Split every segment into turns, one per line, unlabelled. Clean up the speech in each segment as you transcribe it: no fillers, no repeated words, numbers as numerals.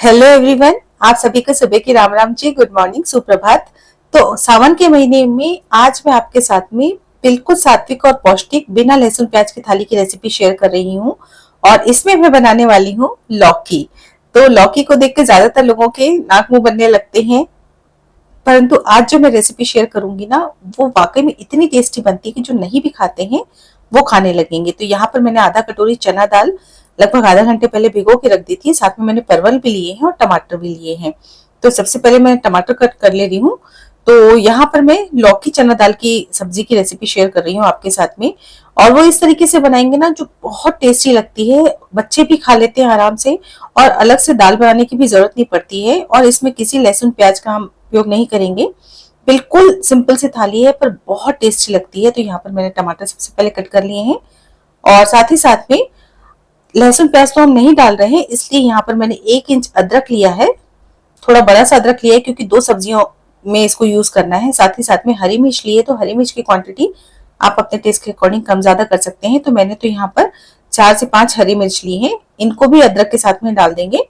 Hello everyone, आप सभी को सुबह की राम राम जी, गुड मॉर्निंग, सुप्रभात। तो सावन के महीने में आज मैं आपके साथ में बिल्कुल सात्विक और पौष्टिक बिना लहसुन प्याज की थाली की रेसिपी शेयर कर रही हूँ। और इसमें मैं बनाने वाली हूँ लौकी। तो लौकी को देख के ज्यादातर लोगों के नाक मुंह बनने लगते हैं, परंतु आज जो मैं रेसिपी शेयर करूंगी ना, वो वाकई में इतनी टेस्टी बनती है कि जो नहीं भी खाते हैं वो खाने लगेंगे। तो यहाँ पर मैंने आधा कटोरी चना दाल लगभग आधा घंटे पहले भिगो के रख दी थी। साथ में मैंने परवल भी लिए हैं और टमाटर भी लिए हैं। तो सबसे पहले मैं टमाटर कट कर ले रही हूँ। तो यहाँ पर मैं लौकी चना दाल की सब्जी की रेसिपी शेयर कर रही हूँ आपके साथ में। और वो इस तरीके से बनाएंगे ना, जो बहुत टेस्टी लगती है, बच्चे भी खा लेते हैं आराम से, और अलग से दाल बनाने की भी जरूरत नहीं पड़ती है। और इसमें किसी लहसुन प्याज का हम उपयोग नहीं करेंगे। बिल्कुल सिंपल सी थाली है पर बहुत टेस्टी लगती है। तो यहाँ पर मैंने टमाटर सबसे पहले कट कर लिए हैं, और साथ ही साथ में लहसुन प्याज तो हम नहीं डाल रहे हैं, इसलिए यहाँ पर मैंने 1 इंच अदरक लिया है। थोड़ा बड़ा सा अदरक लिया है क्योंकि 2 सब्जियों में इसको यूज करना है। साथ ही साथ में हरी मिर्च ली है, तो हरी मिर्च की क्वांटिटी आप अपने टेस्ट के अकॉर्डिंग कम ज्यादा कर सकते हैं। तो मैंने तो यहाँ पर 4 से 5 हरी मिर्च ली है। इनको भी अदरक के साथ में डाल देंगे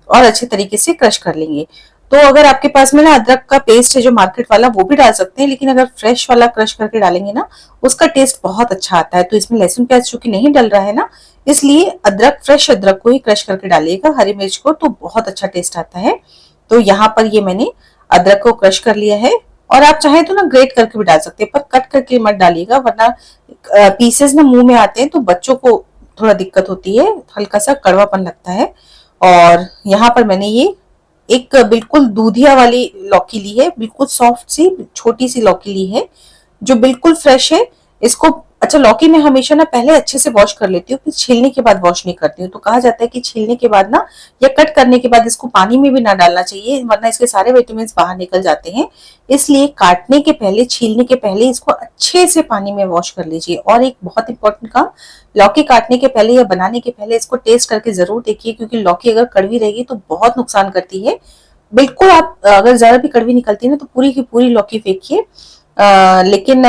और अच्छे तरीके से क्रश कर लेंगे। तो अगर आपके पास में ना अदरक का पेस्ट है जो मार्केट वाला, वो भी डाल सकते हैं, लेकिन अगर फ्रेश वाला क्रश करके डालेंगे ना, उसका टेस्ट बहुत अच्छा आता है। तो इसमें लहसुन प्याज चूंकि नहीं डल रहा है ना, इसलिए अदरक, फ्रेश अदरक को ही क्रश करके डालिएगा, हरी मिर्च को, तो बहुत अच्छा टेस्ट आता है। तो यहाँ पर ये मैंने अदरक को क्रश कर लिया है। और आप चाहें तो ना ग्रेट करके भी डाल सकते हैं, पर कट करके मत डालिएगा, वरना पीसेस ना मुंह में आते हैं तो बच्चों को थोड़ा दिक्कत होती है, हल्का सा कड़वापन लगता है। और यहाँ पर मैंने ये एक बिल्कुल दूधिया वाली लौकी ली है, बिल्कुल सॉफ्ट सी छोटी सी लौकी ली है, जो बिल्कुल फ्रेश है। इसको, अच्छा, लौकी में हमेशा ना पहले अच्छे से वॉश कर लेती हूँ, फिर छीलने के बाद वॉश नहीं करती हूँ। तो कहा जाता है कि छीलने के बाद ना, या कट करने के बाद इसको पानी में भी ना डालना चाहिए, वरना इसके सारे विटामिन बाहर निकल जाते हैं। इसलिए काटने के पहले, छीलने के पहले इसको अच्छे से पानी में वॉश कर लीजिए। और एक बहुत इंपॉर्टेंट काम, लौकी काटने के पहले या बनाने के पहले इसको टेस्ट करके जरूर देखिए, क्योंकि लौकी अगर कड़वी रहेगी तो बहुत नुकसान करती है। बिल्कुल, आप अगर जरा भी कड़वी निकलती है ना, तो पूरी की पूरी लौकी फेंकिए, लेकिन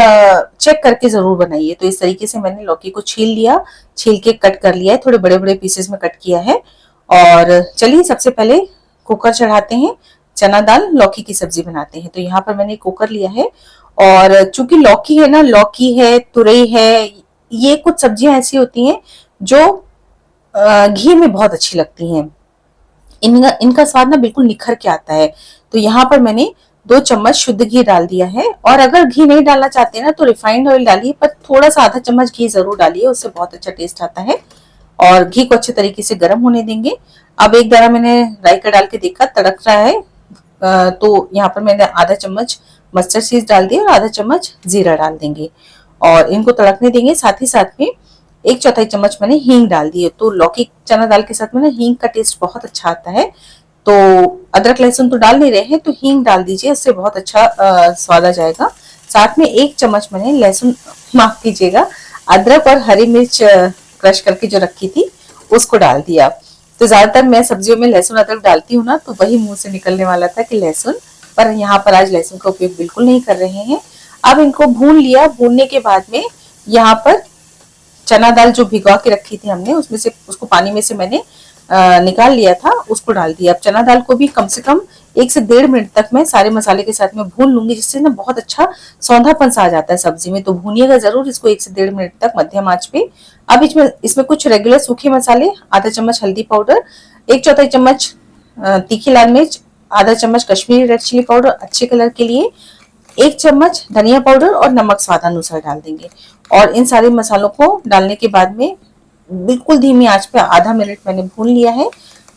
चेक करके जरूर बनाइए। तो इस तरीके से मैंने लौकी को छील लिया, छील के कट कर लिया है, थोड़े बड़े बड़े पीसेस में कट किया है। और चलिए सबसे पहले कुकर चढ़ाते हैं, चना दाल लौकी की सब्जी बनाते हैं। तो यहाँ पर मैंने कुकर लिया है, और चूंकि लौकी है ना, लौकी है, तुरई है, ये कुछ सब्जियां ऐसी होती हैं जो घी में बहुत अच्छी लगती हैं। इनका इनका स्वाद ना बिल्कुल निखर के आता है। तो यहाँ पर मैंने 2 चम्मच शुद्ध घी डाल दिया है। और अगर घी नहीं डालना चाहते ना, तो रिफाइंड ऑयल डालिए, पर थोड़ा सा आधा चम्मच घी जरूर डालिए, उससे बहुत अच्छा टेस्ट आता है। और घी को अच्छे तरीके से गर्म होने देंगे। अब एक दाना मैंने राई का डाल के देखा, तड़क रहा है। तो यहाँ पर मैंने आधा चम्मच मस्टर्ड सीड्स डाल दिया और आधा चम्मच जीरा डाल देंगे, और इनको तड़कने देंगे। साथ ही साथ में 1/4 चम्मच मैंने हींग डाल दी है। तो लौकी चना दाल के साथ में ना हींग का टेस्ट बहुत अच्छा आता है। तो अदरक लहसुन तो डाल नहीं रहे हैं, तो हींग डाल दीजिए, इससे बहुत अच्छा स्वाद आ जाएगा। साथ में 1 चम्मच मैंने लहसुन, माफ कीजिएगा, अदरक और हरी मिर्च क्रश करके जो रखी थी उसको डाल दिया। तो ज्यादातर मैं सब्जियों में लहसुन अदरक डालती हूँ ना, तो वही मुंह से निकलने वाला था कि लहसुन, पर यहाँ पर आज लहसुन का उपयोग बिल्कुल नहीं कर रहे हैं। अब इनको भून लिया। भूनने के बाद में यहाँ पर चना दाल जो भिगो के रखी थी हमने, उसमें से, उसको पानी में से मैंने निकाल लिया था, उसको डाल दिया। अब चना दाल को भी कम से कम 1 से 1.5 मिनट तक मैं सारे मसाले के साथ में भून लूंगी, जिससे ना बहुत अच्छा सौंधापन सा आ जाता है सब्जी में। तो भूनिएगा जरूर इसको 1 से 1.5 मिनट तक मध्यम आंच पे। अब इसमें कुछ रेगुलर सूखे मसाले, आधा चम्मच हल्दी पाउडर, 1/4 चम्मच तीखी लाल मिर्च, आधा चम्मच कश्मीरी रेड चिली पाउडर अच्छे कलर के लिए, 1 चम्मच धनिया पाउडर और नमक स्वादानुसार डाल देंगे। और इन सारे मसालों को डालने के बाद में बिल्कुल धीमी आंच पे आधा मिनट मैंने भून लिया है।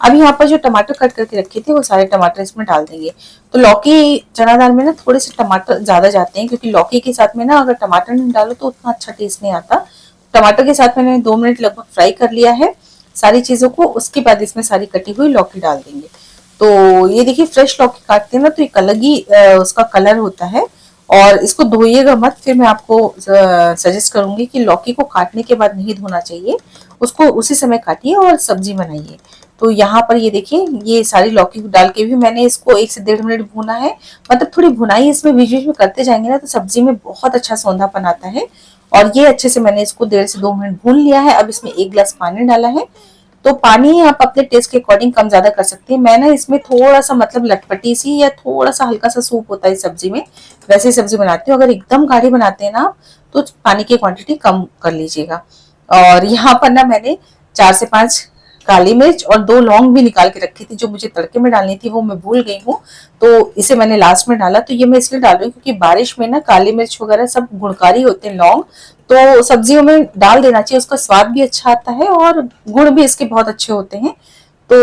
अब यहाँ पर जो टमाटर कट करके रखे थे, वो सारे टमाटर इसमें डाल देंगे। तो लौकी चना दाल में ना थोड़े से टमाटर ज्यादा जाते हैं, क्योंकि लौकी के साथ में ना अगर टमाटर नहीं डालो तो उतना अच्छा टेस्ट नहीं आता। टमाटर के साथ मैंने 2 मिनट लगभग फ्राई कर लिया है सारी चीजों को। उसके बाद इसमें सारी कटी हुई लौकी डाल देंगे। तो ये देखिए, फ्रेश लौकी काटते हैं ना, तो एक अलग ही उसका कलर होता है। और इसको धोइएगा मत, फिर मैं आपको सजेस्ट करूंगी कि लौकी को काटने के बाद नहीं धोना चाहिए, उसको उसी समय काटिए और सब्जी बनाइए। तो यहाँ पर ये देखिए, ये सारी लौकी डाल के भी मैंने इसको 1 से 1.5 मिनट भूना है। मतलब थोड़ी भुनाई इसमें बीच बीच में करते जाएंगे ना, तो सब्जी में बहुत अच्छा सौंधापन आता है। और ये अच्छे से मैंने इसको 1.5 से 2 मिनट भून लिया है। अब इसमें 1 गिलास पानी डाला है। तो पानी आप अपने टेस्ट के अकॉर्डिंग कम ज्यादा कर सकते हैं। मैं ना इसमें थोड़ा सा मतलब लटपटी सी या थोड़ा सा हल्का सा सूप होता है इस सब्जी में, वैसे सब्जी बनाती हूँ। अगर एकदम गाढ़ी बनाते हैं ना आप, तो पानी की क्वांटिटी कम कर लीजिएगा। और यहाँ पर ना मैंने 4 से 5 काली मिर्च और 2 लौंग भी निकाल के रखी थी, जो मुझे तड़के में डालनी थी वो मैं भूल गई हूँ, तो इसे मैंने लास्ट में डाला। तो ये मैं इसलिए डाल रही हूँ क्योंकि बारिश में ना काली मिर्च वगैरह सब गुणकारी होते हैं, लौंग तो सब्जियों में डाल देना चाहिए, उसका स्वाद भी अच्छा आता है और गुण भी इसके बहुत अच्छे होते हैं। तो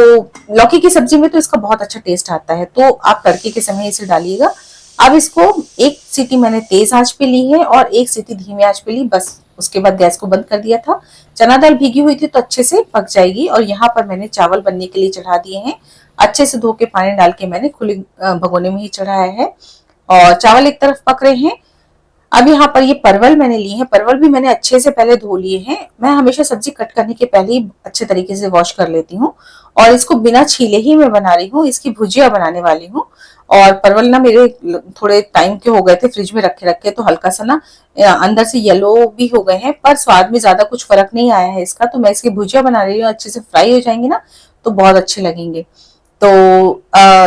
लौकी की सब्जी में तो इसका बहुत अच्छा टेस्ट आता है, तो आप तड़के के समय इसे डालिएगा। अब इसको एक सीटी मैंने तेज आंच पे ली है और एक सीटी धीमी आंच पे ली, बस उसके बाद गैस को बंद कर दिया था। चना दाल भीगी हुई थी तो अच्छे से पक जाएगी। और यहाँ पर मैंने चावल बनने के लिए चढ़ा दिए हैं, अच्छे से धो के पानी डाल के मैंने खुले भगोने में ही चढ़ाया है और चावल एक तरफ पक रहे हैं। अब यहाँ पर ये परवल मैंने लिए हैं, परवल भी मैंने अच्छे से पहले धो लिए हैं। मैं हमेशा सब्जी कट करने के पहले ही अच्छे तरीके से वॉश कर लेती हूँ और इसको बिना छीले ही मैं बना रही हूँ, इसकी भुजिया बनाने वाली हूँ। और परवल ना मेरे थोड़े टाइम के हो गए थे फ्रिज में रखे रखे, तो हल्का सा ना अंदर से येलो भी हो गए हैं, पर स्वाद में ज्यादा कुछ फर्क नहीं आया है इसका। तो मैं इसकी भुजिया बना रही हूँ, अच्छे से फ्राई हो जाएंगे ना तो बहुत अच्छे लगेंगे। तो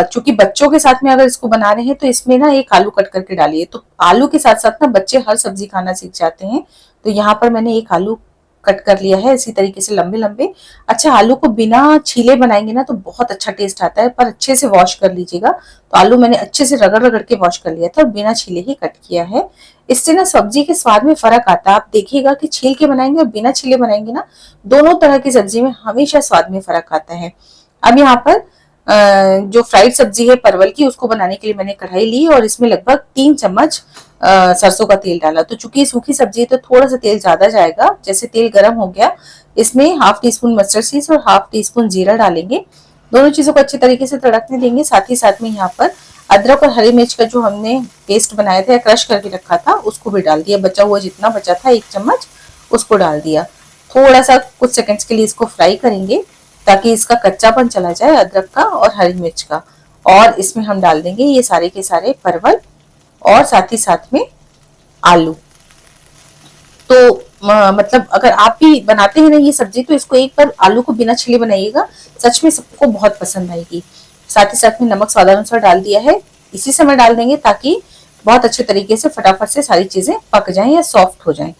चूंकि बच्चों के साथ में अगर इसको बना रहे हैं तो इसमें ना एक आलू कट करके डालिए, तो आलू के साथ साथ ना बच्चे हर सब्जी खाना सीख जाते हैं। तो यहाँ पर मैंने एक आलू कट कर लिया है इसी तरीके से लंबे लंबे। अच्छा, आलू को बिना छीले बनाएंगे ना तो बहुत अच्छा टेस्ट आता है, पर अच्छे से वॉश कर लीजिएगा। तो आलू मैंने अच्छे से रगड़ रगड़ के वॉश कर लिया था और बिना छीले ही कट किया है। इससे ना सब्जी के स्वाद में फर्क आता है, आप देखिएगा कि छील के बनाएंगे और बिना छीले बनाएंगे ना, दोनों तरह की सब्जी में हमेशा स्वाद में फर्क आता है। अब यहाँ पर जो फ्राइड सब्जी है परवल की, उसको बनाने के लिए मैंने कढ़ाई ली और इसमें लगभग 3 चम्मच सरसों का तेल डाला। तो चूंकि सूखी सब्जी है तो थोड़ा सा तेल ज्यादा जाएगा। जैसे तेल गर्म हो गया, इसमें half tea spoon mustard seeds और हाफ टी स्पून जीरा डालेंगे। दोनों चीजों को अच्छे तरीके से तड़कने देंगे। साथ ही साथ में यहाँ पर अदरक और हरी मिर्च का जो हमने पेस्ट बनाया था या क्रश करके रखा था उसको भी डाल दिया। बचा हुआ जितना बचा था 1 चम्मच उसको डाल दिया। थोड़ा सा कुछ सेकंड्स के लिए इसको फ्राई करेंगे ताकि इसका कच्चापन चला जाए अदरक का और हरी मिर्च का। और इसमें हम डाल देंगे ये सारे के सारे परवल और साथ ही साथ में आलू। तो मतलब अगर आप भी बनाते हैं ना ये सब्जी तो इसको एक बार आलू को बिना छिले बनाइएगा, सच में सबको बहुत पसंद आएगी। साथ ही साथ में नमक स्वादानुसार डाल दिया है, इसी समय डाल देंगे ताकि बहुत अच्छे तरीके से फटाफट से सारी चीजें पक जाएं या सॉफ्ट हो जाएं।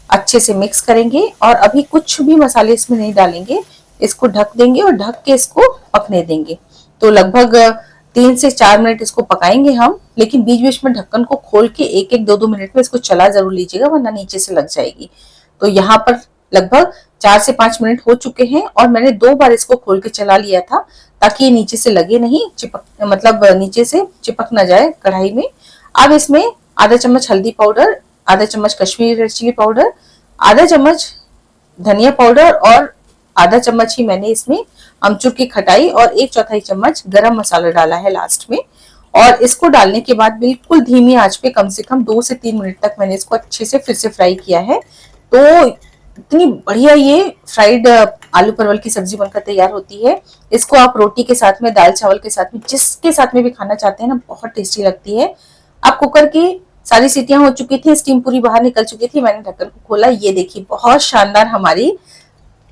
अच्छे से मिक्स करेंगे और अभी कुछ भी मसाले इसमें नहीं डालेंगे, इसको ढक देंगे और ढक के इसको पकने देंगे। तो लगभग 3 से 4 मिनट इसको पकाएंगे हम, लेकिन बीच बीच में ढक्कन को खोल के 1-1, 2-2 मिनट में इसको चला जरूर लीजिएगा वरना नीचे से लग जाएगी। तो यहाँ पर लगभग 4 से 5 मिनट हो चुके हैं और मैंने 2 बार इसको खोल के चला लिया था ताकि ये नीचे से लगे नहीं, चिपक मतलब नीचे से चिपक ना जाए कढ़ाई में। अब इसमें आधा चम्मच हल्दी पाउडर, आधा चम्मच कश्मीरी रेड चिली पाउडर, आधा चम्मच धनिया पाउडर और आधा चम्मच ही मैंने इसमें अमचूर की खटाई और 1/4 चम्मच गरम मसाला डाला है लास्ट में। और इसको डालने के बाद बिल्कुल धीमी आंच पे कम से कम 2 से 3 मिनट तक मैंने इसको अच्छे से फिर से फ्राई किया है। तो इतनी बढ़िया ये फ्राइड आलू परवल की सब्जी बनकर तैयार होती है। इसको आप रोटी के साथ में, दाल चावल के साथ में, जिसके साथ में भी खाना चाहते हैं ना, बहुत टेस्टी लगती है। अब कुकर की सारी सीटियां हो चुकी थी, स्टीम पूरी बाहर निकल चुकी थी, मैंने ढक्कन को खोला, ये देखिए बहुत शानदार हमारी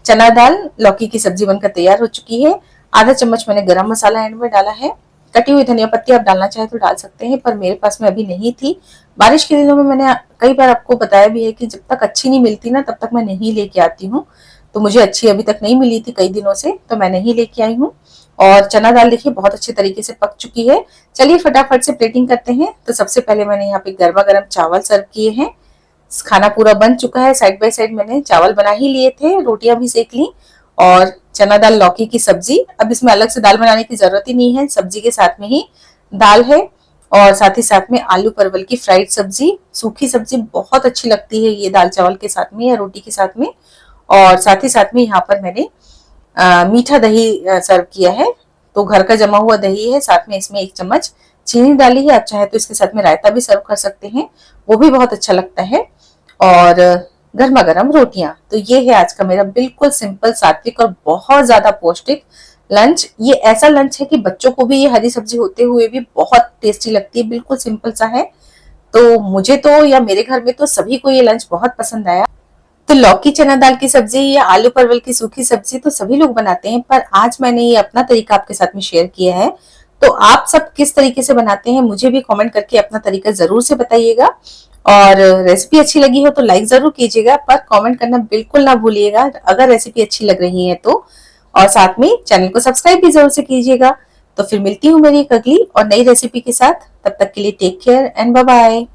चना दाल लौकी की सब्जी बनकर तैयार हो चुकी है। आधा चम्मच मैंने गरम मसाला एंड में डाला है, कटी हुई धनिया पत्ती आप डालना चाहे तो डाल सकते हैं, पर मेरे पास में अभी नहीं थी। बारिश के दिनों में मैंने कई बार आपको बताया भी है कि जब तक अच्छी नहीं मिलती ना तब तक मैं नहीं लेके आती हूँ। तो मुझे अच्छी अभी तक नहीं मिली थी कई दिनों से, तो मैं नहीं लेके आई हूँ। और चना दाल देखिए बहुत अच्छे तरीके से पक चुकी है। चलिए फटाफट से प्लेटिंग करते हैं। तो सबसे पहले मैंने यहाँ पे गर्मा गर्म चावल सर्व किए हैं। खाना पूरा बन चुका है, साइड बाय साइड मैंने चावल बना ही लिए थे, रोटियां भी सेक ली और चना दाल लौकी की सब्जी। अब इसमें अलग से दाल बनाने की जरूरत ही नहीं है, सब्जी के साथ में ही दाल है। और साथ ही साथ में आलू परवल की फ्राइड सब्जी, सूखी सब्जी बहुत अच्छी लगती है ये दाल चावल के साथ में या रोटी के साथ में। और साथ ही साथ में यहाँ पर मैंने मीठा दही सर्व किया है। तो घर का जमा हुआ दही है, साथ में इसमें 1 चम्मच चीनी डाली है। आप चाहे तो इसके साथ में रायता भी सर्व कर सकते हैं, वो भी बहुत अच्छा लगता है। और गर्मा गर्म रोटियां। तो ये है आज का मेरा बिल्कुल सिंपल, सात्विक और बहुत ज्यादा पौष्टिक लंच। ये ऐसा लंच है कि बच्चों को भी ये हरी सब्जी होते हुए भी बहुत टेस्टी लगती है, बिल्कुल सिंपल सा है। तो मुझे तो या मेरे घर में तो सभी को ये लंच बहुत पसंद आया। तो लौकी चना दाल की सब्जी या आलू परवल की सूखी सब्जी तो सभी लोग बनाते हैं, पर आज मैंने ये अपना तरीका आपके साथ में शेयर किया है। तो आप सब किस तरीके से बनाते हैं मुझे भी कमेंट करके अपना तरीका जरूर से बताइएगा। और रेसिपी अच्छी लगी हो तो लाइक जरूर कीजिएगा, पर कमेंट करना बिल्कुल ना भूलिएगा अगर रेसिपी अच्छी लग रही है तो। और साथ में चैनल को सब्सक्राइब भी जरूर से कीजिएगा। तो फिर मिलती हूँ मेरी एक अगली और नई रेसिपी के साथ। तब तक के लिए take care and bye bye.